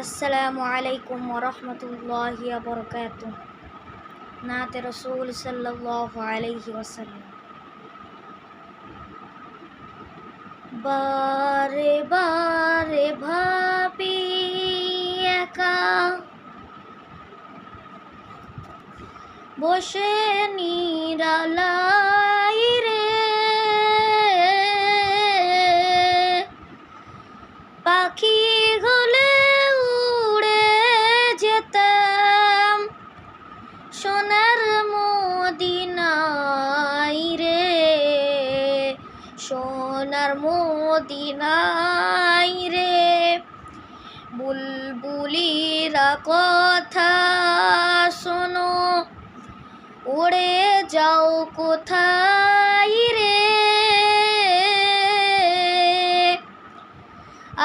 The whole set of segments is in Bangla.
अस्सलामु अलैकुम वरहमतुल्लाहि वबरकातुह। नात रसूल सल्लल्लाहु अलैहि वसल्लम। बारे बारे भाबी একা বসে নিরালাই রে, পাখি হলে উড়ে যেতাম সোনার মদিনায় রে, সোনার মদিনায় রে। বুলবুলিরা কথা শোনো, উড়ে যাও কোথায় রে,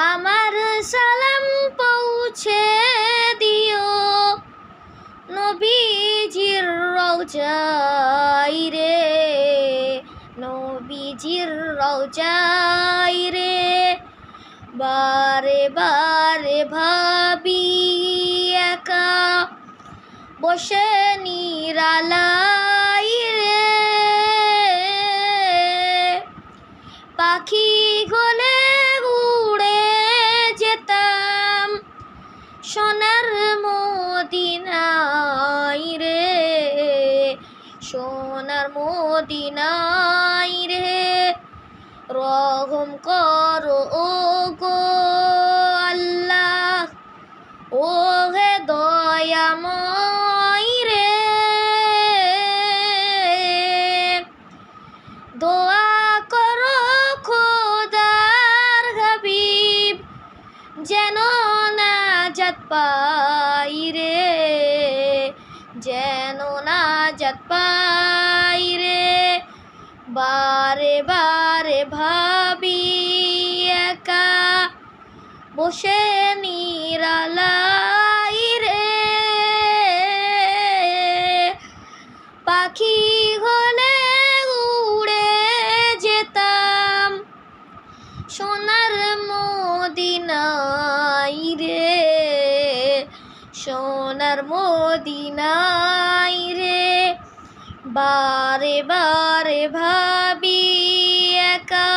আমার সালাম পৌঁছে দিও নবীজির রওজায় রে, নবীজির রওজায় রে। বারে বারে ভাবি একা বসে নিরালাই রে, পাখি গলে উড়ে যেতাম সোনার মদিনায় রে, সোনার মদিনায় রে। রহম করো ও গো আল্লাহ, ও হে দয়াময় রে, দোয়া করো খোদার হাবিব যেন নাজাত পাই রে, যেন নাজাত পাই রে। বারে বারে ভাবি একা বসে নিরালাই রে, পাখি হলে উড়ে যেতাম সোনার মদিনায় রে, সোনার মদিনায় রে। বারে বারে ভাবি একা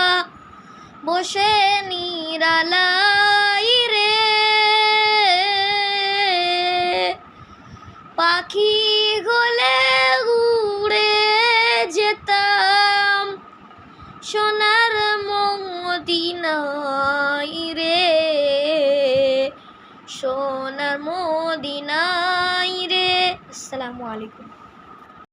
বসে নিরালাই রে, পাখি গলে উড়ে যেতাম সোনার মদিনায় রে, সোনার মদিনায় রে। আসসালামু আলাইকুম।